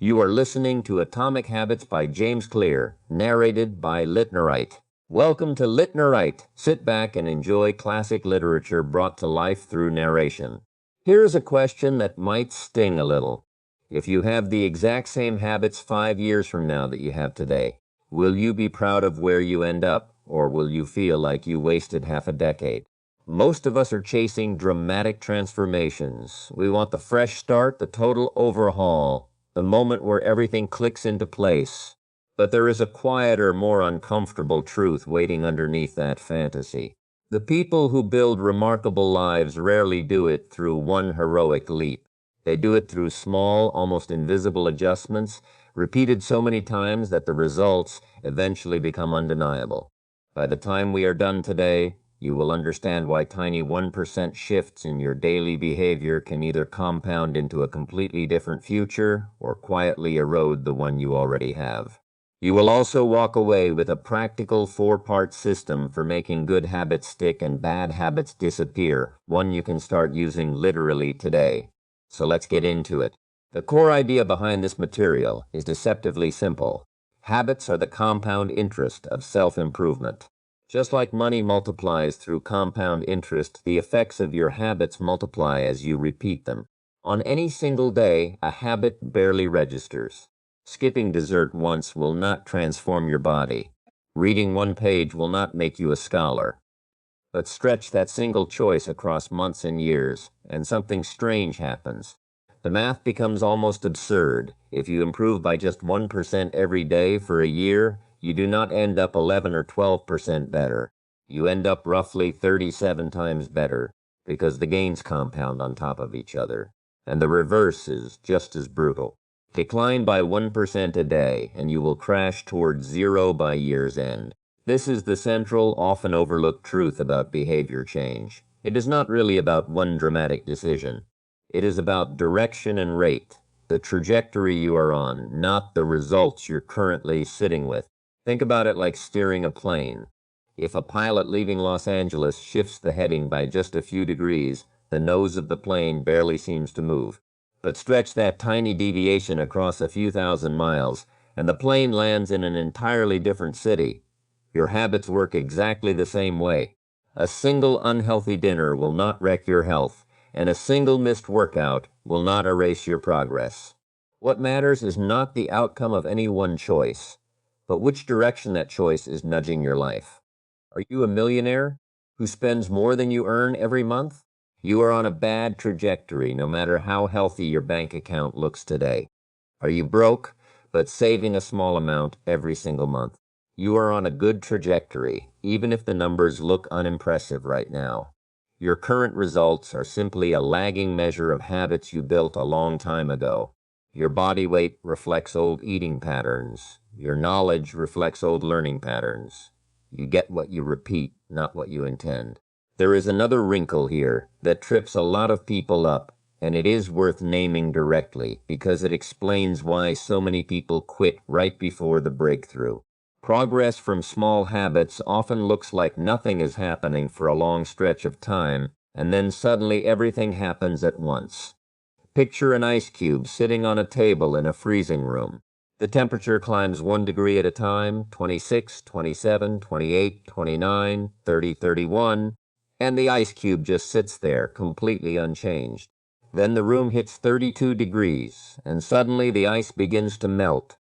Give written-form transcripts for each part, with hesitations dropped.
You are listening to Atomic Habits by James Clear, narrated by Litnarrate. Welcome to Litnarrate. Sit back and enjoy classic literature brought to life through narration. Here's a question that might sting a little. If you have the exact same habits 5 years from now that you have today, will you be proud of where you end up, or will you feel like you wasted half a decade? Most of us are chasing dramatic transformations. We want the fresh start, the total overhaul, the moment where everything clicks into place. But there is a quieter, more uncomfortable truth waiting underneath that fantasy. The people who build remarkable lives rarely do it through one heroic leap. They do it through small, almost invisible adjustments, repeated so many times that the results eventually become undeniable. By the time we are done today, you will understand why tiny 1% shifts in your daily behavior can either compound into a completely different future or quietly erode the one you already have. You will also walk away with a practical 4-part system for making good habits stick and bad habits disappear, one you can start using literally today. So let's get into it. The core idea behind this material is deceptively simple. Habits are the compound interest of self-improvement. Just like money multiplies through compound interest, the effects of your habits multiply as you repeat them. On any single day, a habit barely registers. Skipping dessert once will not transform your body. Reading one page will not make you a scholar. But stretch that single choice across months and years, and something strange happens. The math becomes almost absurd. If you improve by just 1% every day for a year, you do not end up 11 or 12% better. You end up roughly 37 times better, because the gains compound on top of each other. And the reverse is just as brutal. Decline by 1% a day, and you will crash towards zero by year's end. This is the central, often overlooked truth about behavior change. It is not really about one dramatic decision. It is about direction and rate, the trajectory you are on, not the results you're currently sitting with. Think about it like steering a plane. If a pilot leaving Los Angeles shifts the heading by just a few degrees, the nose of the plane barely seems to move. But stretch that tiny deviation across a few thousand miles, and the plane lands in an entirely different city. Your habits work exactly the same way. A single unhealthy dinner will not wreck your health, and a single missed workout will not erase your progress. What matters is not the outcome of any one choice, but which direction that choice is nudging your life. Are you a millionaire who spends more than you earn every month? You are on a bad trajectory, no matter how healthy your bank account looks today. Are you broke, but saving a small amount every single month? You are on a good trajectory, even if the numbers look unimpressive right now. Your current results are simply a lagging measure of habits you built a long time ago. Your body weight reflects old eating patterns. Your knowledge reflects old learning patterns. You get what you repeat, not what you intend. There is another wrinkle here that trips a lot of people up, and it is worth naming directly because it explains why so many people quit right before the breakthrough. Progress from small habits often looks like nothing is happening for a long stretch of time, and then suddenly everything happens at once. Picture an ice cube sitting on a table in a freezing room. The temperature climbs 1 degree at a time, 26, 27, 28, 29, 30, 31, and the ice cube just sits there, completely unchanged. Then the room hits 32 degrees, and suddenly the ice begins to melt.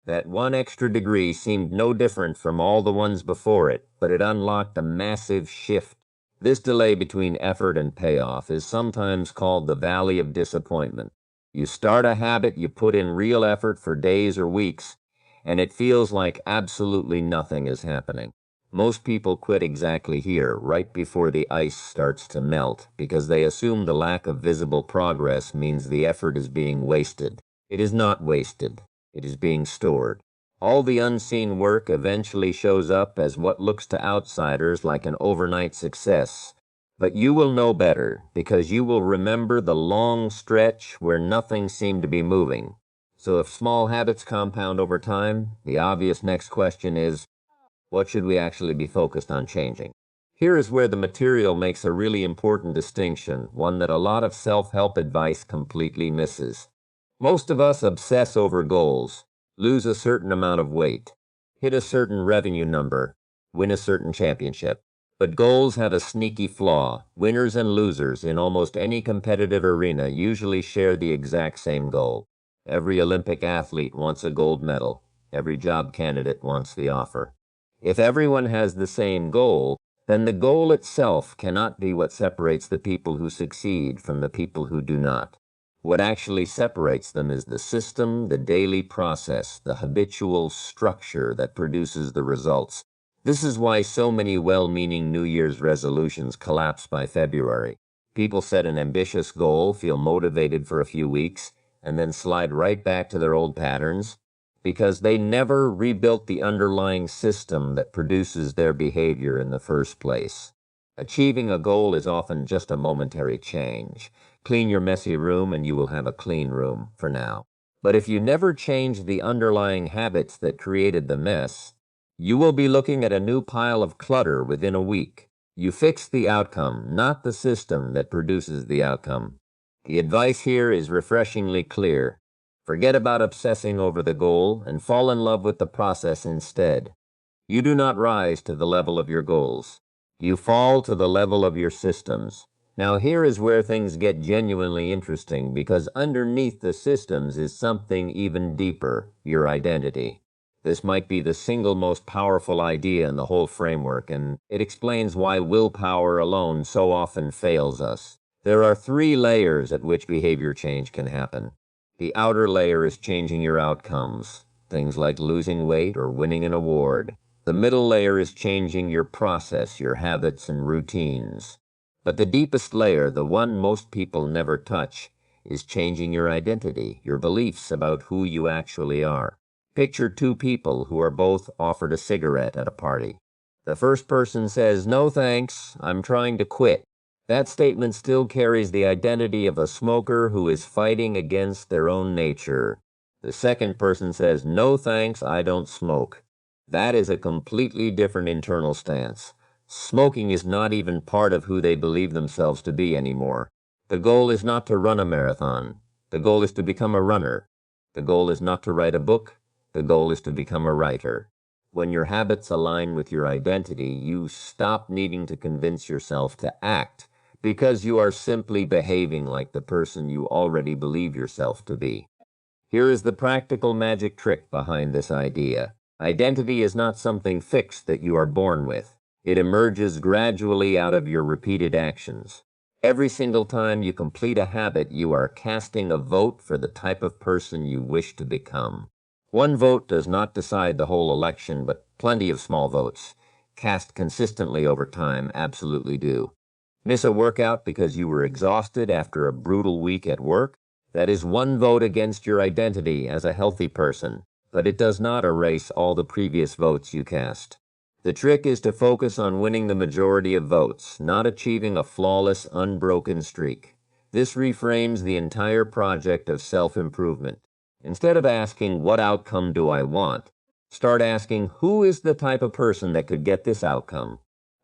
That 1 extra degree seemed no different from all the ones before it, but it unlocked a massive shift. This delay between effort and payoff is sometimes called the valley of disappointment. You start a habit, you put in real effort for days or weeks, and it feels like absolutely nothing is happening. Most people quit exactly here, right before the ice starts to melt, because they assume the lack of visible progress means the effort is being wasted. It is not wasted. It is being stored. All the unseen work eventually shows up as what looks to outsiders like an overnight success. But you will know better, because you will remember the long stretch where nothing seemed to be moving. So if small habits compound over time, the obvious next question is, what should we actually be focused on changing? Here is where the material makes a really important distinction, one that a lot of self-help advice completely misses. Most of us obsess over goals, lose a certain amount of weight, hit a certain revenue number, win a certain championship. But goals have a sneaky flaw. Winners and losers in almost any competitive arena usually share the exact same goal. Every Olympic athlete wants a gold medal. Every job candidate wants the offer. If everyone has the same goal, then the goal itself cannot be what separates the people who succeed from the people who do not. What actually separates them is the system, the daily process, the habitual structure that produces the results. This is why so many well-meaning New Year's resolutions collapse by February. People set an ambitious goal, feel motivated for a few weeks, and then slide right back to their old patterns because they never rebuilt the underlying system that produces their behavior in the first place. Achieving a goal is often just a momentary change. Clean your messy room and you will have a clean room for now. But if you never change the underlying habits that created the mess, you will be looking at a new pile of clutter within a week. You fix the outcome, not the system that produces the outcome. The advice here is refreshingly clear. Forget about obsessing over the goal and fall in love with the process instead. You do not rise to the level of your goals. You fall to the level of your systems. Now here is where things get genuinely interesting because underneath the systems is something even deeper, your identity. This might be the single most powerful idea in the whole framework, and it explains why willpower alone so often fails us. There are 3 layers at which behavior change can happen. The outer layer is changing your outcomes, things like losing weight or winning an award. The middle layer is changing your process, your habits and routines. But the deepest layer, the one most people never touch, is changing your identity, your beliefs about who you actually are. Picture 2 people who are both offered a cigarette at a party. The first person says, "No thanks, I'm trying to quit." That statement still carries the identity of a smoker who is fighting against their own nature. The second person says, "No thanks, I don't smoke." That is a completely different internal stance. Smoking is not even part of who they believe themselves to be anymore. The goal is not to run a marathon. The goal is to become a runner. The goal is not to write a book. The goal is to become a writer. When your habits align with your identity, you stop needing to convince yourself to act because you are simply behaving like the person you already believe yourself to be. Here is the practical magic trick behind this idea. Identity is not something fixed that you are born with. It emerges gradually out of your repeated actions. Every single time you complete a habit, you are casting a vote for the type of person you wish to become. One vote does not decide the whole election, but plenty of small votes, cast consistently over time, absolutely do. Miss a workout because you were exhausted after a brutal week at work? That is one vote against your identity as a healthy person, but it does not erase all the previous votes you cast. The trick is to focus on winning the majority of votes, not achieving a flawless, unbroken streak. This reframes the entire project of self-improvement. Instead of asking, "What outcome do I want?" start asking, "Who is the type of person that could get this outcome?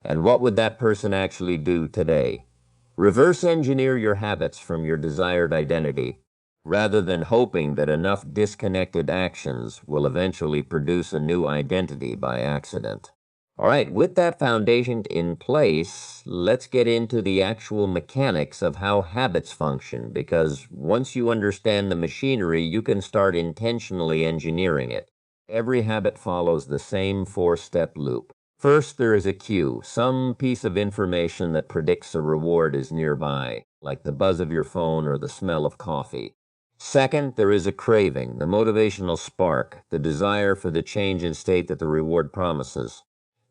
And what would that person actually do today?" Reverse engineer your habits from your desired identity, rather than hoping that enough disconnected actions will eventually produce a new identity by accident. All right, with that foundation in place, let's get into the actual mechanics of how habits function, because once you understand the machinery, you can start intentionally engineering it. Every habit follows the same 4-step loop. First, there is a cue, some piece of information that predicts a reward is nearby, like the buzz of your phone or the smell of coffee. Second, there is a craving, the motivational spark, the desire for the change in state that the reward promises.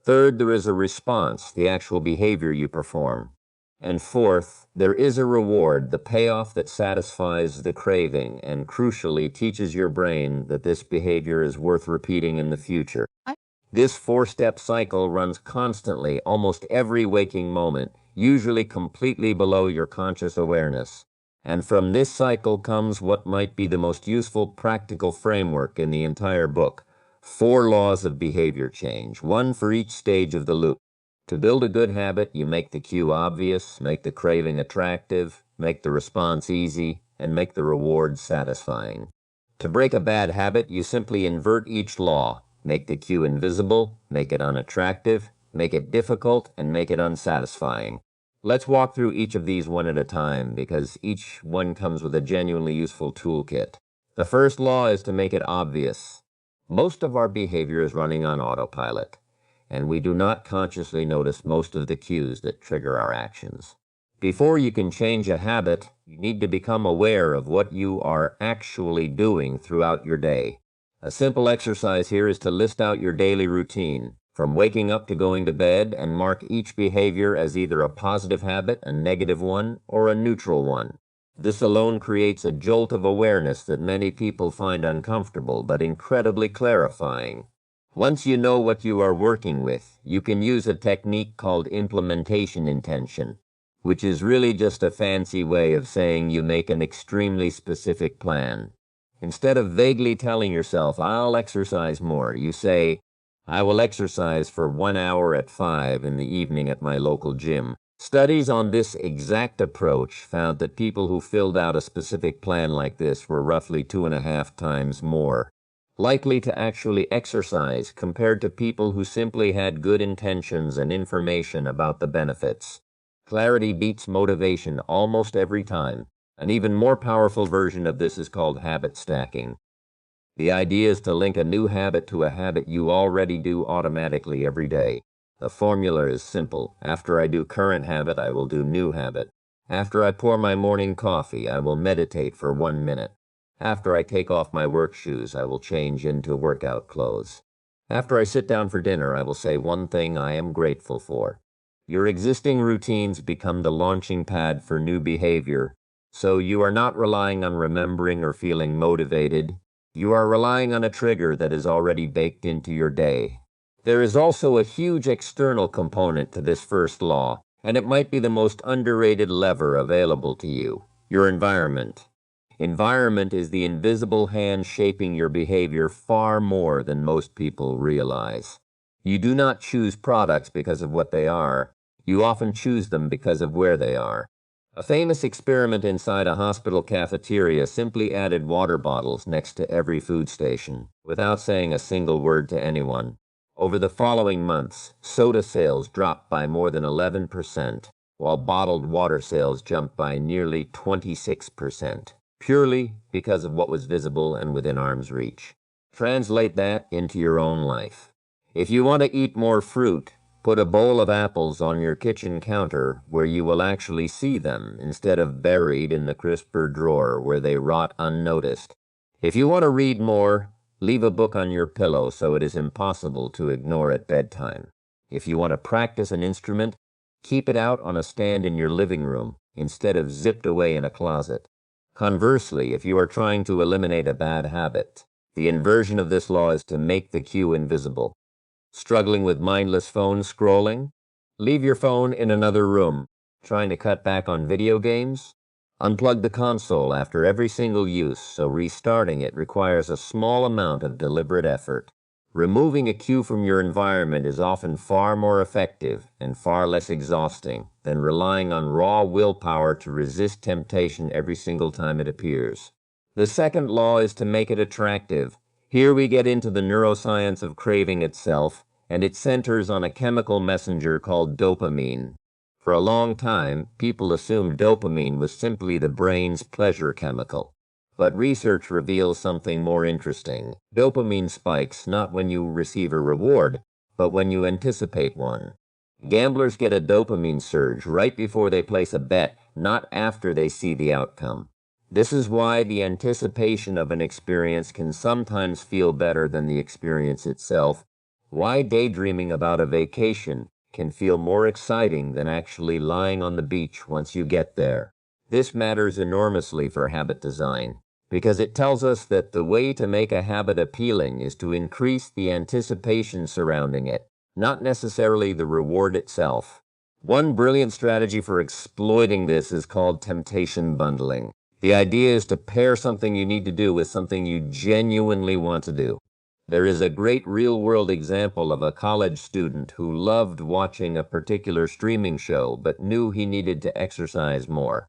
Third, there is a response, the actual behavior you perform. And fourth, there is a reward, the payoff that satisfies the craving and crucially teaches your brain that this behavior is worth repeating in the future. This 4-step cycle runs constantly, almost every waking moment, usually completely below your conscious awareness. And from this cycle comes what might be the most useful practical framework in the entire book. 4 laws of behavior change, one for each stage of the loop. To build a good habit, you make the cue obvious, make the craving attractive, make the response easy, and make the reward satisfying. To break a bad habit, you simply invert each law. Make the cue invisible, make it unattractive, make it difficult, and make it unsatisfying. Let's walk through each of these one at a time, because each one comes with a genuinely useful toolkit. The first law is to make it obvious. Most of our behavior is running on autopilot, and we do not consciously notice most of the cues that trigger our actions. Before you can change a habit, you need to become aware of what you are actually doing throughout your day. A simple exercise here is to list out your daily routine, from waking up to going to bed, and mark each behavior as either a positive habit, a negative one, or a neutral one. This alone creates a jolt of awareness that many people find uncomfortable but incredibly clarifying. Once you know what you are working with, you can use a technique called implementation intention, which is really just a fancy way of saying you make an extremely specific plan. Instead of vaguely telling yourself, "I'll exercise more," you say, "I will exercise for 1 hour at 5 in the evening at my local gym." Studies on this exact approach found that people who filled out a specific plan like this were roughly 2.5 times more likely to actually exercise compared to people who simply had good intentions and information about the benefits. Clarity beats motivation almost every time. An even more powerful version of this is called habit stacking. The idea is to link a new habit to a habit you already do automatically every day. The formula is simple. After I do current habit, I will do new habit. After I pour my morning coffee, I will meditate for 1 minute. After I take off my work shoes, I will change into workout clothes. After I sit down for dinner, I will say one thing I am grateful for. Your existing routines become the launching pad for new behavior, so you are not relying on remembering or feeling motivated. You are relying on a trigger that is already baked into your day. There is also a huge external component to this first law, and it might be the most underrated lever available to you: your environment. Environment is the invisible hand shaping your behavior far more than most people realize. You do not choose products because of what they are. You often choose them because of where they are. A famous experiment inside a hospital cafeteria simply added water bottles next to every food station, without saying a single word to anyone. Over the following months, soda sales dropped by more than 11%, while bottled water sales jumped by nearly 26%, purely because of what was visible and within arm's reach. Translate that into your own life. If you want to eat more fruit, put a bowl of apples on your kitchen counter where you will actually see them instead of buried in the crisper drawer where they rot unnoticed. If you want to read more, leave a book on your pillow so it is impossible to ignore at bedtime. If you want to practice an instrument, keep it out on a stand in your living room instead of zipped away in a closet. Conversely, if you are trying to eliminate a bad habit, the inversion of this law is to make the cue invisible. Struggling with mindless phone scrolling? Leave your phone in another room. Trying to cut back on video games? Unplug the console after every single use, so restarting it requires a small amount of deliberate effort. Removing a cue from your environment is often far more effective and far less exhausting than relying on raw willpower to resist temptation every single time it appears. The second law is to make it attractive. Here we get into the neuroscience of craving itself, and it centers on a chemical messenger called dopamine. For a long time, people assumed dopamine was simply the brain's pleasure chemical. But research reveals something more interesting. Dopamine spikes not when you receive a reward, but when you anticipate one. Gamblers get a dopamine surge right before they place a bet, not after they see the outcome. This is why the anticipation of an experience can sometimes feel better than the experience itself, why daydreaming about a vacation can feel more exciting than actually lying on the beach once you get there. This matters enormously for habit design, because it tells us that the way to make a habit appealing is to increase the anticipation surrounding it, not necessarily the reward itself. One brilliant strategy for exploiting this is called temptation bundling. The idea is to pair something you need to do with something you genuinely want to do. There is a great real-world example of a college student who loved watching a particular streaming show but knew he needed to exercise more.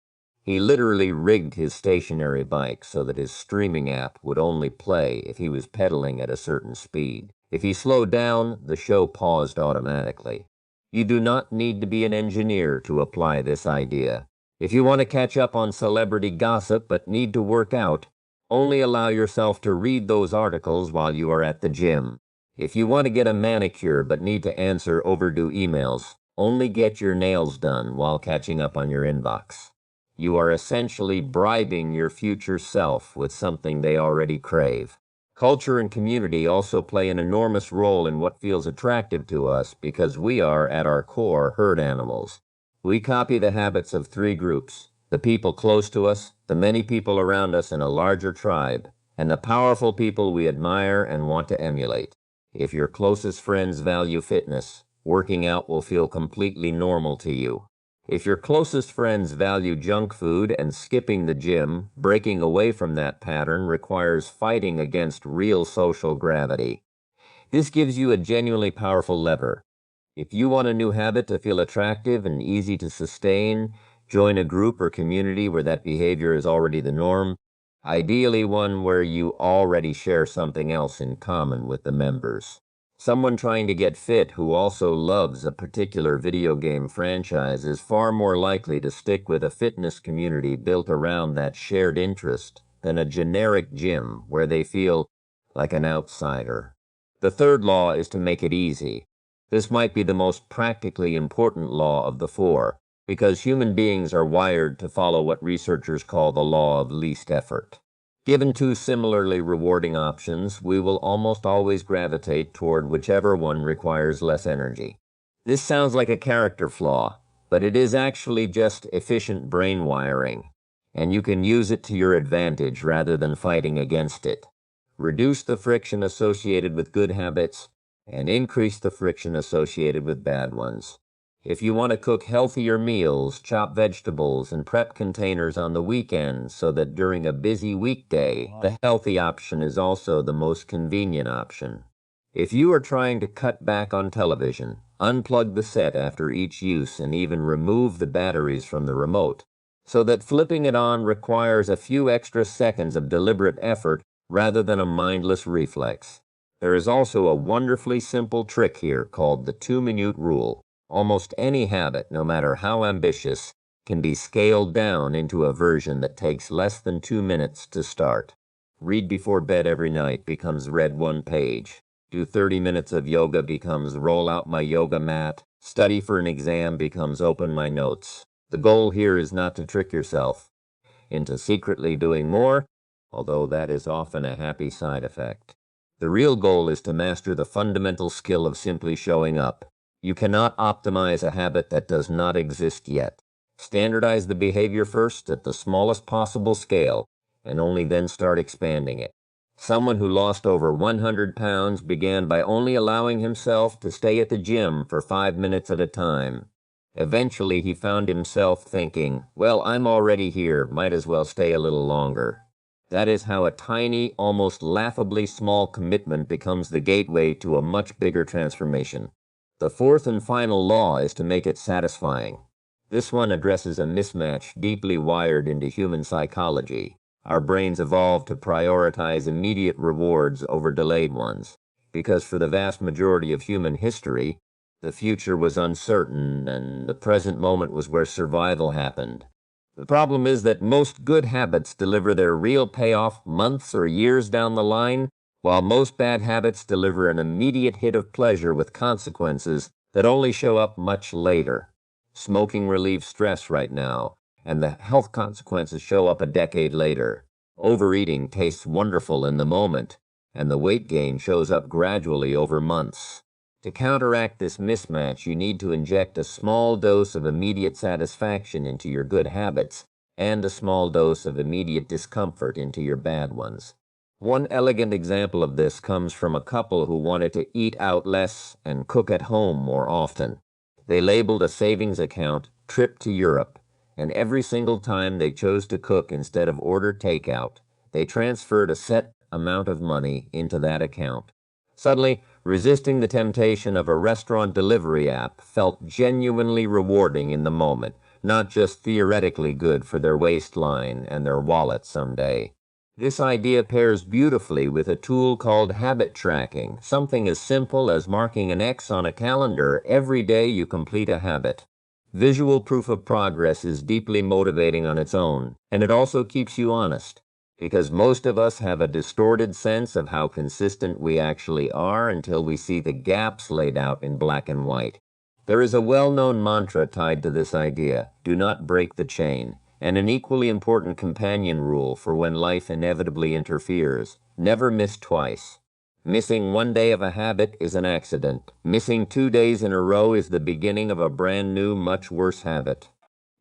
He literally rigged his stationary bike so that his streaming app would only play if he was pedaling at a certain speed. If he slowed down, the show paused automatically. You do not need to be an engineer to apply this idea. If you want to catch up on celebrity gossip but need to work out, only allow yourself to read those articles while you are at the gym. If you want to get a manicure but need to answer overdue emails, only get your nails done while catching up on your inbox. You are essentially bribing your future self with something they already crave. Culture and community also play an enormous role in what feels attractive to us because we are, at our core, herd animals. We copy the habits of three groups: the people close to us, the many people around us in a larger tribe, and the powerful people we admire and want to emulate. If your closest friends value fitness, working out will feel completely normal to you. If your closest friends value junk food and skipping the gym, breaking away from that pattern requires fighting against real social gravity. This gives you a genuinely powerful lever. If you want a new habit to feel attractive and easy to sustain, join a group or community where that behavior is already the norm, ideally one where you already share something else in common with the members. Someone trying to get fit who also loves a particular video game franchise is far more likely to stick with a fitness community built around that shared interest than a generic gym where they feel like an outsider. The third law is to make it easy. This might be the most practically important law of the four, because human beings are wired to follow what researchers call the law of least effort. Given two similarly rewarding options, we will almost always gravitate toward whichever one requires less energy. This sounds like a character flaw, but it is actually just efficient brain wiring, and you can use it to your advantage rather than fighting against it. Reduce the friction associated with good habits and increase the friction associated with bad ones. If you want to cook healthier meals, chop vegetables, and prep containers on the weekends so that during a busy weekday, the healthy option is also the most convenient option. If you are trying to cut back on television, unplug the set after each use and even remove the batteries from the remote, so that flipping it on requires a few extra seconds of deliberate effort rather than a mindless reflex. There is also a wonderfully simple trick here called the 2-minute rule. Almost any habit, no matter how ambitious, can be scaled down into a version that takes less than 2 minutes to start. Read before bed every night becomes read one page. Do 30 minutes of yoga becomes roll out my yoga mat. Study for an exam becomes open my notes. The goal here is not to trick yourself into secretly doing more, although that is often a happy side effect. The real goal is to master the fundamental skill of simply showing up. You cannot optimize a habit that does not exist yet. Standardize the behavior first at the smallest possible scale, and only then start expanding it. Someone who lost over 100 pounds began by only allowing himself to stay at the gym for 5 minutes at a time. Eventually, he found himself thinking, well, I'm already here, might as well stay a little longer. That is how a tiny, almost laughably small commitment becomes the gateway to a much bigger transformation. The fourth and final law is to make it satisfying. This one addresses a mismatch deeply wired into human psychology. Our brains evolved to prioritize immediate rewards over delayed ones, because for the vast majority of human history, the future was uncertain and the present moment was where survival happened. The problem is that most good habits deliver their real payoff months or years down the line, while most bad habits deliver an immediate hit of pleasure with consequences that only show up much later. Smoking relieves stress right now, and the health consequences show up a decade later. Overeating tastes wonderful in the moment, and the weight gain shows up gradually over months. To counteract this mismatch, you need to inject a small dose of immediate satisfaction into your good habits and a small dose of immediate discomfort into your bad ones. One elegant example of this comes from a couple who wanted to eat out less and cook at home more often. They labeled a savings account "Trip to Europe," and every single time they chose to cook instead of order takeout, they transferred a set amount of money into that account. Suddenly, resisting the temptation of a restaurant delivery app felt genuinely rewarding in the moment, not just theoretically good for their waistline and their wallet someday. This idea pairs beautifully with a tool called habit tracking, something as simple as marking an X on a calendar every day you complete a habit. Visual proof of progress is deeply motivating on its own, and it also keeps you honest, because most of us have a distorted sense of how consistent we actually are until we see the gaps laid out in black and white. There is a well-known mantra tied to this idea: do not break the chain, and an equally important companion rule for when life inevitably interferes: never miss twice. Missing one day of a habit is an accident. Missing 2 days in a row is the beginning of a brand new, much worse habit.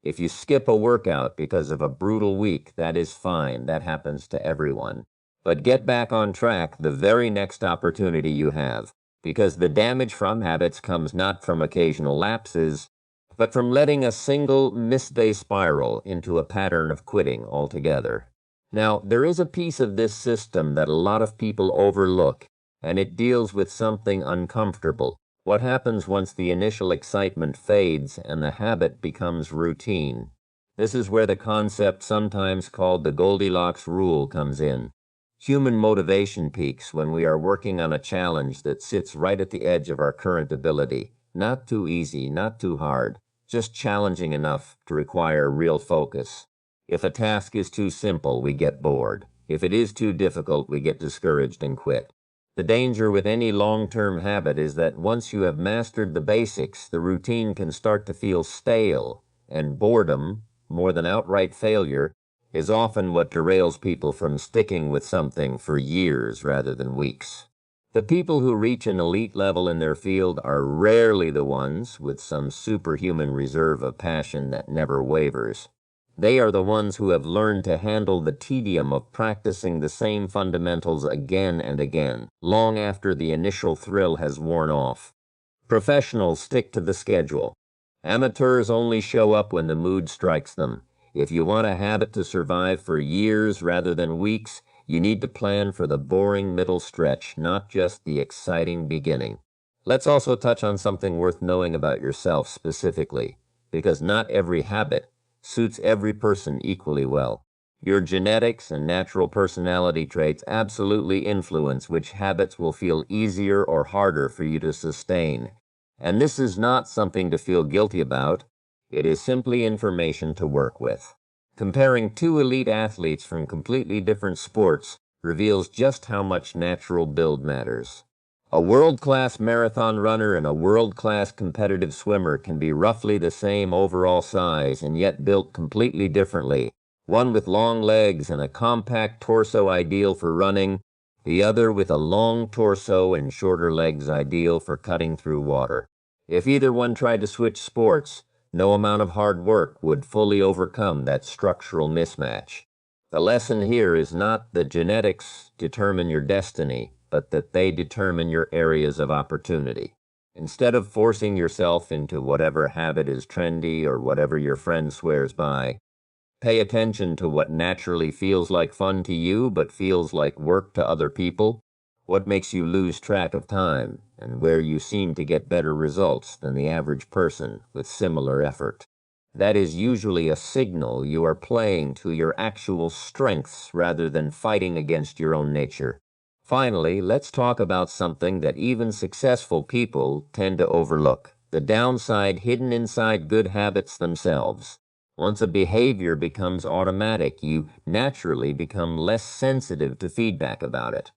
If you skip a workout because of a brutal week, that is fine. That happens to everyone. But get back on track the very next opportunity you have, because the damage from habits comes not from occasional lapses, but from letting a single misday spiral into a pattern of quitting altogether. Now, there is a piece of this system that a lot of people overlook, and it deals with something uncomfortable. What happens once the initial excitement fades and the habit becomes routine? This is where the concept sometimes called the Goldilocks rule comes in. Human motivation peaks when we are working on a challenge that sits right at the edge of our current ability. Not too easy, not too hard, just challenging enough to require real focus. If a task is too simple, we get bored. If it is too difficult, we get discouraged and quit. The danger with any long-term habit is that once you have mastered the basics, the routine can start to feel stale, and boredom, more than outright failure, is often what derails people from sticking with something for years rather than weeks. The people who reach an elite level in their field are rarely the ones with some superhuman reserve of passion that never wavers. They are the ones who have learned to handle the tedium of practicing the same fundamentals again and again, long after the initial thrill has worn off. Professionals stick to the schedule. Amateurs only show up when the mood strikes them. If you want a habit to survive for years rather than weeks, you need to plan for the boring middle stretch, not just the exciting beginning. Let's also touch on something worth knowing about yourself specifically, because not every habit suits every person equally well. Your genetics and natural personality traits absolutely influence which habits will feel easier or harder for you to sustain. And this is not something to feel guilty about. It is simply information to work with. Comparing two elite athletes from completely different sports reveals just how much natural build matters. A world-class marathon runner and a world-class competitive swimmer can be roughly the same overall size and yet built completely differently. One with long legs and a compact torso ideal for running, the other with a long torso and shorter legs ideal for cutting through water. If either one tried to switch sports, no amount of hard work would fully overcome that structural mismatch. The lesson here is not that genetics determine your destiny, but that they determine your areas of opportunity. Instead of forcing yourself into whatever habit is trendy or whatever your friend swears by, pay attention to what naturally feels like fun to you but feels like work to other people, what makes you lose track of time, and where you seem to get better results than the average person with similar effort. That is usually a signal you are playing to your actual strengths rather than fighting against your own nature. Finally, let's talk about something that even successful people tend to overlook: the downside hidden inside good habits themselves. Once a behavior becomes automatic, you naturally become less sensitive to feedback about it.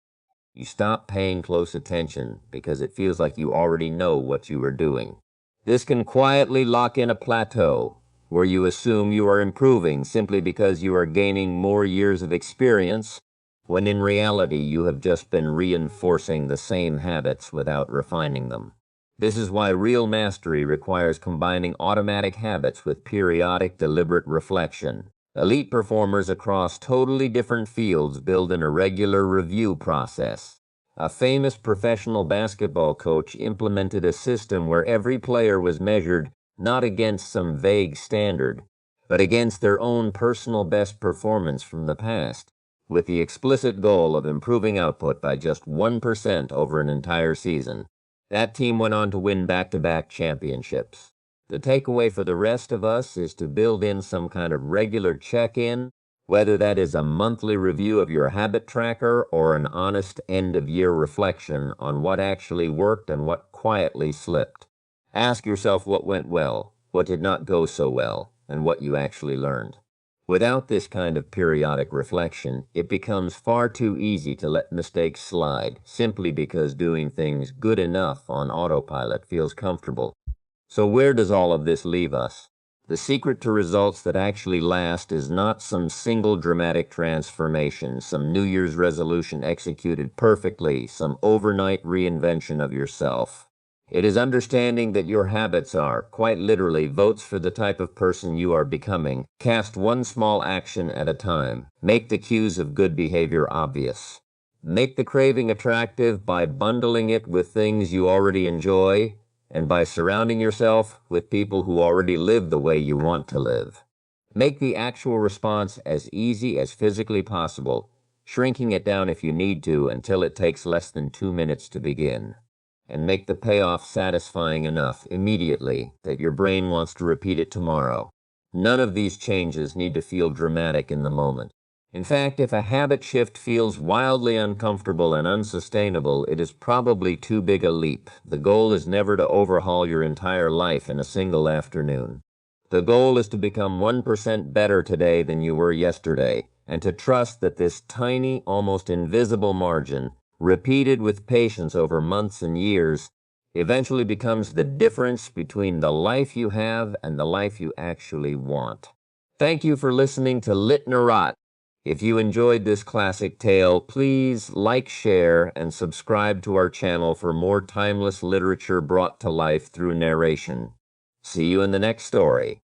You stop paying close attention because it feels like you already know what you are doing. This can quietly lock in a plateau where you assume you are improving simply because you are gaining more years of experience, when in reality you have just been reinforcing the same habits without refining them. This is why real mastery requires combining automatic habits with periodic, deliberate reflection. Elite performers across totally different fields build in a regular review process. A famous professional basketball coach implemented a system where every player was measured not against some vague standard, but against their own personal best performance from the past, with the explicit goal of improving output by just 1% over an entire season. That team went on to win back-to-back championships. The takeaway for the rest of us is to build in some kind of regular check-in, whether that is a monthly review of your habit tracker or an honest end-of-year reflection on what actually worked and what quietly slipped. Ask yourself what went well, what did not go so well, and what you actually learned. Without this kind of periodic reflection, it becomes far too easy to let mistakes slide, simply because doing things good enough on autopilot feels comfortable. So where does all of this leave us? The secret to results that actually last is not some single dramatic transformation, some New Year's resolution executed perfectly, some overnight reinvention of yourself. It is understanding that your habits are, quite literally, votes for the type of person you are becoming. Cast one small action at a time. Make the cues of good behavior obvious. Make the craving attractive by bundling it with things you already enjoy, and by surrounding yourself with people who already live the way you want to live. Make the actual response as easy as physically possible, shrinking it down if you need to until it takes less than 2 minutes to begin. And make the payoff satisfying enough immediately that your brain wants to repeat it tomorrow. None of these changes need to feel dramatic in the moment. In fact, if a habit shift feels wildly uncomfortable and unsustainable, it is probably too big a leap. The goal is never to overhaul your entire life in a single afternoon. The goal is to become 1% better today than you were yesterday, and to trust that this tiny, almost invisible margin, repeated with patience over months and years, eventually becomes the difference between the life you have and the life you actually want. Thank you for listening to Litnarrate. If you enjoyed this classic tale, please like, share, and subscribe to our channel for more timeless literature brought to life through narration. See you in the next story.